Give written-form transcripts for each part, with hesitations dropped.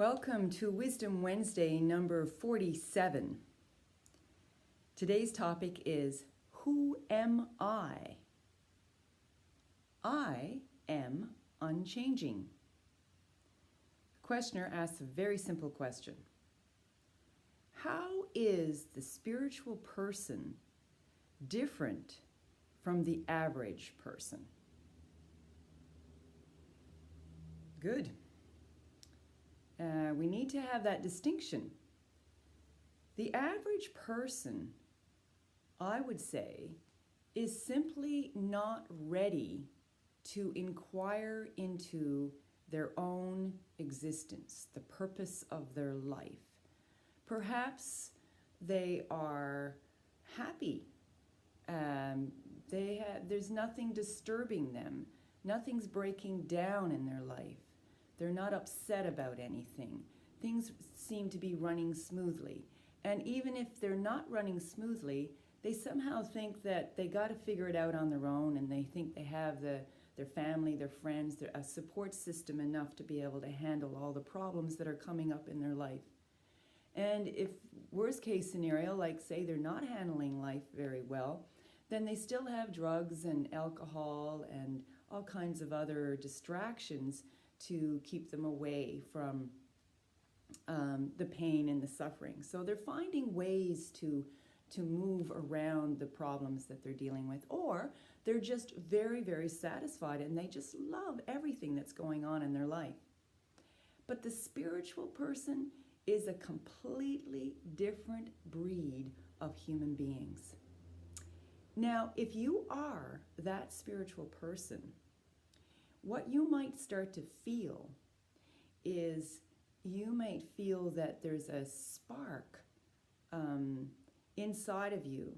Welcome to Wisdom Wednesday number 47. Today's topic is, Who am I? I am unchanging. The questioner asks a very simple question. How is the spiritual person different from the average person? Good. We need to have that distinction. The average person, I would say, is simply not ready to inquire into their own existence, the purpose of their life. Perhaps they are happy. There's nothing disturbing them. Nothing's breaking down in their life. They're not upset about anything. Things seem to be running smoothly. And even if they're not running smoothly, they somehow think that they got to figure it out on their own, and they think they have their family, their friends, a support system enough to be able to handle all the problems that are coming up in their life. And if worst case scenario, like say they're not handling life very well, then they still have drugs and alcohol and all kinds of other distractions to keep them away from the pain and the suffering. So they're finding ways to move around the problems that they're dealing with, or they're just very, very satisfied and they just love everything that's going on in their life. But the spiritual person is a completely different breed of human beings. Now, if you are that spiritual person, what you might start to feel is you might feel that there's a spark inside of you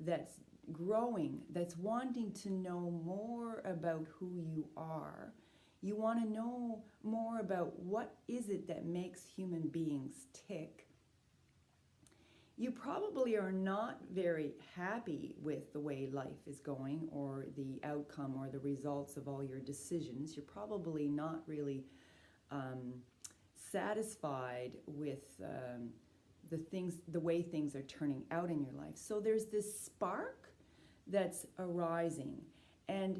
that's growing, that's wanting to know more about who you are. You want to know more about what is it that makes human beings tick. You probably are not very happy with the way life is going or the outcome or the results of all your decisions. You're probably not really satisfied with the way things are turning out in your life. So there's this spark that's arising, and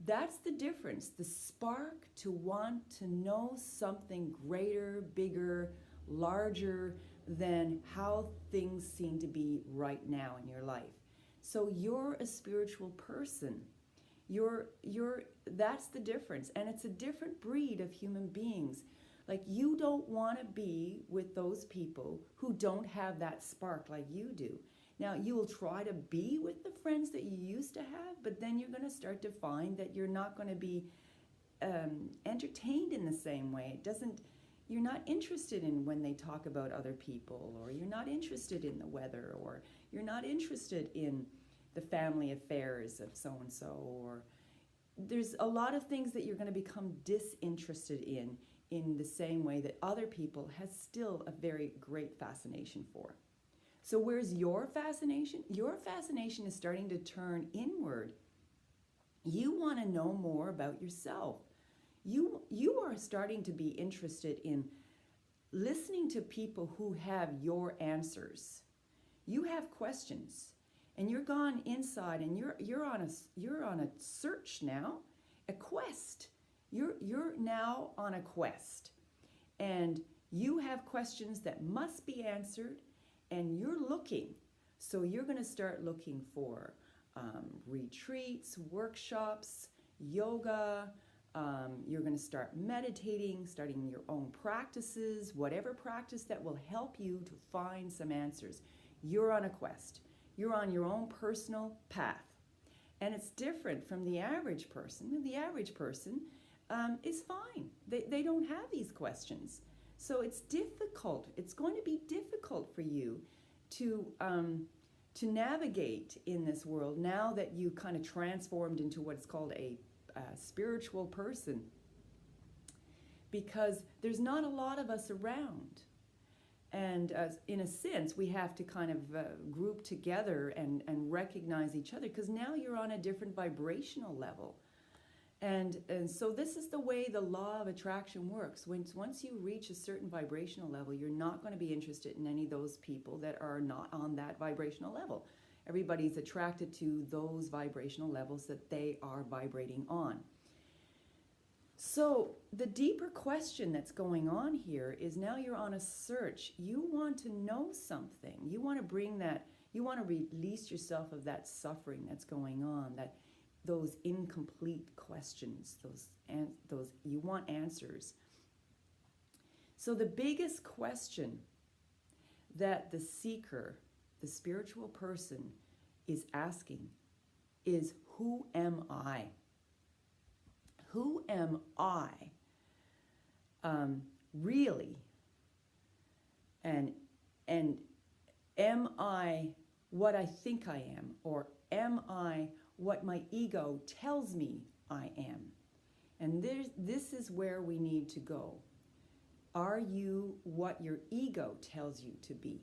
that's the difference. The spark to want to know something greater, bigger, larger than how things seem to be right now in your life. So you're a spiritual person. That's the difference. And it's a different breed of human beings. Like, you don't want to be with those people who don't have that spark like you do. Now, you will try to be with the friends that you used to have, but then you're going to start to find that you're not going to be entertained in the same way. You're not interested in when they talk about other people, or you're not interested in the weather, or you're not interested in the family affairs of so-and-so, or there's a lot of things that you're going to become disinterested in the same way that other people has still a very great fascination for. So where's your fascination? Your fascination is starting to turn inward. You want to know more about yourself. You are starting to be interested in listening to people who have your answers. You have questions, and you're gone inside, and you're on a search now, a quest. You're now on a quest, and you have questions that must be answered, and you're looking. So you're going to start looking for retreats, workshops, yoga. You're going to start meditating, starting your own practices, whatever practice that will help you to find some answers. You're on a quest. You're on your own personal path. And it's different from the average person. The average person is fine. They don't have these questions. So it's difficult. It's going to be difficult for you to navigate in this world now that you kind of transformed into what's called a spiritual person, because there's not a lot of us around, and in a sense we have to kind of group together and recognize each other, because now you're on a different vibrational level. And so this is the way the law of attraction works. Once you reach a certain vibrational level, you're not going to be interested in any of those people that are not on that vibrational level. Everybody's attracted to those vibrational levels that they are vibrating on. So the deeper question that's going on here is, now you're on a search. You want to know something. You want to bring that, you want to release yourself of that suffering that's going on, those incomplete questions, those you want answers. So the biggest question that the seeker, the spiritual person, is asking is, who am I? Who am I really? And am I what I think I am? Or am I what my ego tells me I am? And this is where we need to go. Are you what your ego tells you to be?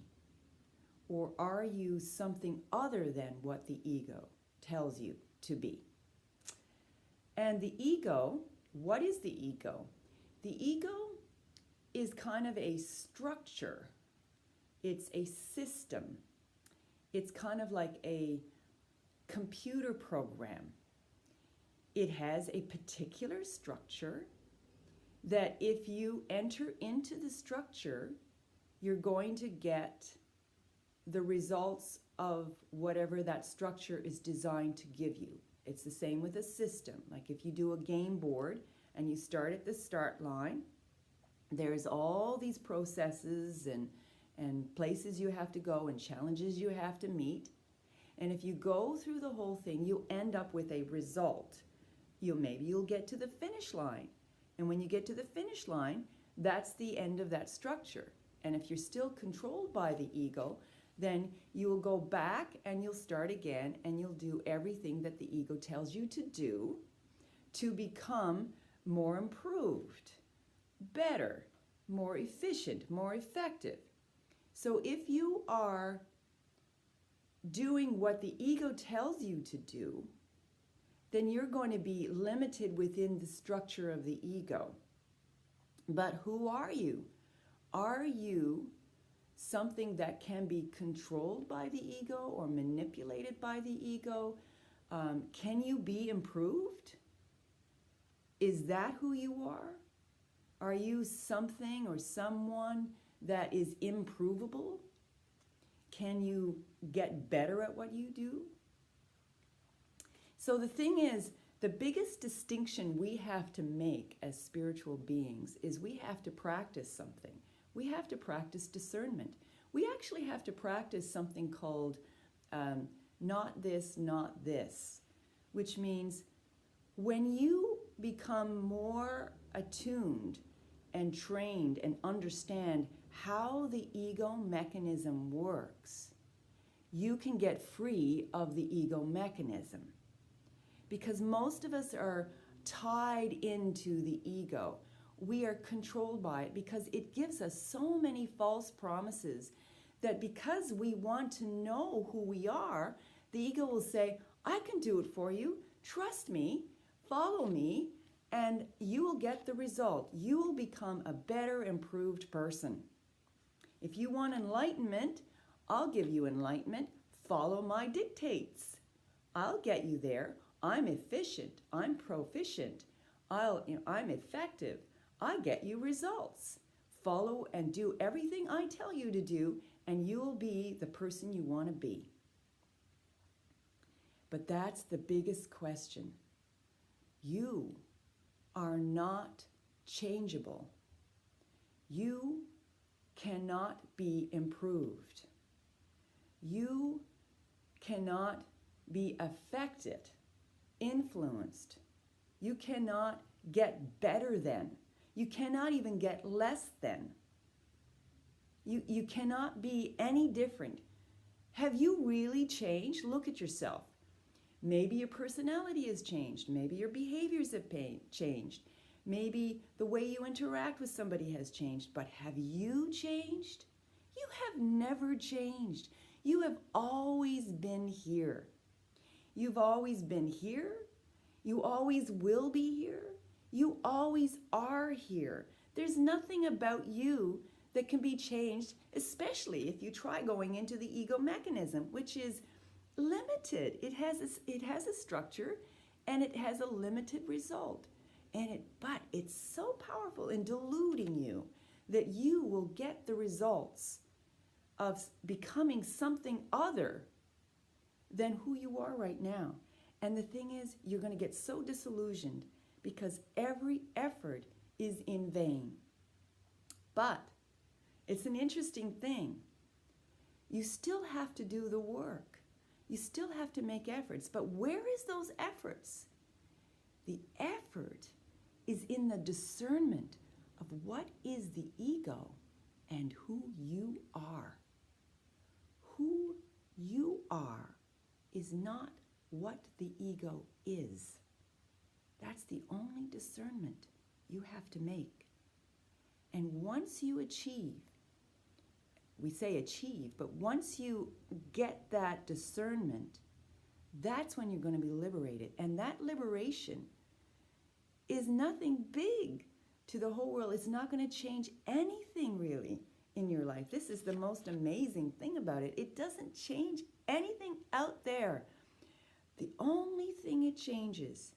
Or are you something other than what the ego tells you to be? And the ego, what is the ego? The ego is kind of a structure. It's a system. It's kind of like a computer program. It has a particular structure that if you enter into the structure, you're going to get the results of whatever that structure is designed to give you. It's the same with a system. Like if you do a game board and you start at the start line, there's all these processes and places you have to go and challenges you have to meet. And if you go through the whole thing, you end up with a result. Maybe you'll get to the finish line. And when you get to the finish line, that's the end of that structure. And if you're still controlled by the ego, then you will go back and you'll start again and you'll do everything that the ego tells you to do to become more improved, better, more efficient, more effective. So if you are doing what the ego tells you to do, then you're going to be limited within the structure of the ego. But who are you? Are you something that can be controlled by the ego or manipulated by the ego? Can you be improved? Is that who you are? Are you something or someone that is improvable? Can you get better at what you do? So the thing is, the biggest distinction we have to make as spiritual beings is we have to practice something. We have to practice discernment. We actually have to practice something called not this, not this, which means when you become more attuned and trained and understand how the ego mechanism works, you can get free of the ego mechanism. Because most of us are tied into the ego. We are controlled by it because it gives us so many false promises that because we want to know who we are, the ego will say, I can do it for you. Trust me, follow me, and you will get the result. You will become a better, improved person. If you want enlightenment, I'll give you enlightenment. Follow my dictates. I'll get you there. I'm efficient. I'm proficient. I'm effective. I get you results. Follow and do everything I tell you to do, and you'll be the person you want to be. But that's the biggest question. You are not changeable. You cannot be improved. You cannot be affected, influenced. You cannot get better than. You cannot even get less than. You cannot be any different. Have you really changed? Look at yourself. Maybe your personality has changed. Maybe your behaviors have changed. Maybe the way you interact with somebody has changed. But have you changed? You have never changed. You have always been here. You've always been here. You always will be here. You always are here. There's nothing about you that can be changed, especially if you try going into the ego mechanism, which is limited. It has a structure and it has a limited result. But it's so powerful in deluding you that you will get the results of becoming something other than who you are right now. And the thing is, you're going to get so disillusioned because every effort is in vain. But it's an interesting thing. You still have to do the work. You still have to make efforts. But where is those efforts? The effort is in the discernment of what is the ego and who you are. Who you are is not what the ego is. That's the only discernment you have to make. And once you achieve, we say achieve, but once you get that discernment, that's when you're going to be liberated. And that liberation is nothing big to the whole world. It's not going to change anything really in your life. This is the most amazing thing about it. It doesn't change anything out there. The only thing it changes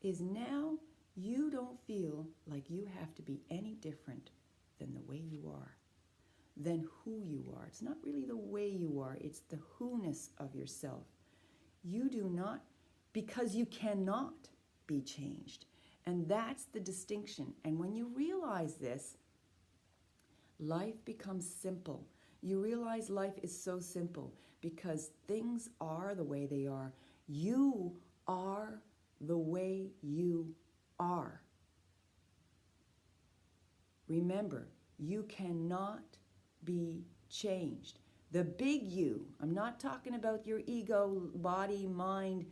is now you don't feel like you have to be any different than the way you are, than who you are. It's not really the way you are, it's the who-ness of yourself. You do not, because you cannot be changed. And that's the distinction. And when you realize this, life becomes simple. You realize life is so simple because things are the way they are. You are the way you are. Remember, you cannot be changed. The big you, I'm not talking about your ego, body, mind,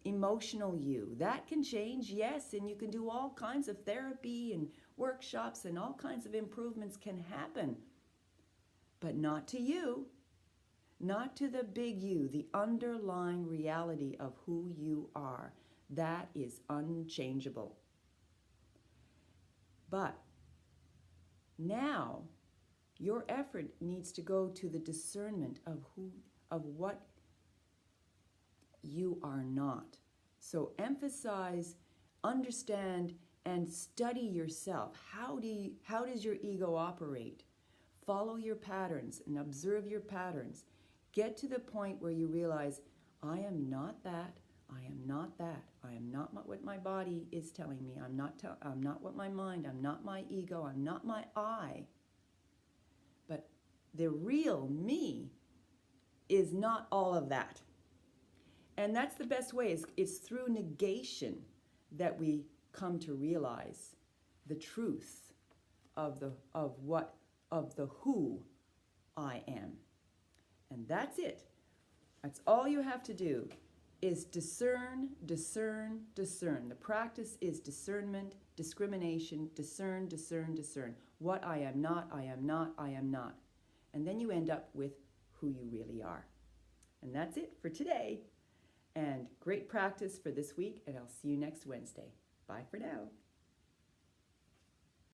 emotional you. That can change, yes, and you can do all kinds of therapy and workshops and all kinds of improvements can happen. But not to you, not to the big you, the underlying reality of who you are. That is unchangeable. But now your effort needs to go to the discernment of what you are not. So emphasize, understand, and study yourself. How does your ego operate? Follow your patterns and observe your patterns. Get to the point where you realize, I am not that. I am not that. I am not what my body is telling me. I'm not what my mind. I'm not my ego. I'm not my I. But the real me is not all of that. And that's the best way. It's through negation that we come to realize the truth of the who I am. And that's it. That's all you have to do is discern, discern, discern. The practice is discernment, discrimination, discern, discern, discern. What I am not, I am not, I am not. And then you end up with who you really are. And that's it for today. And great practice for this week, and I'll see you next Wednesday. Bye for now.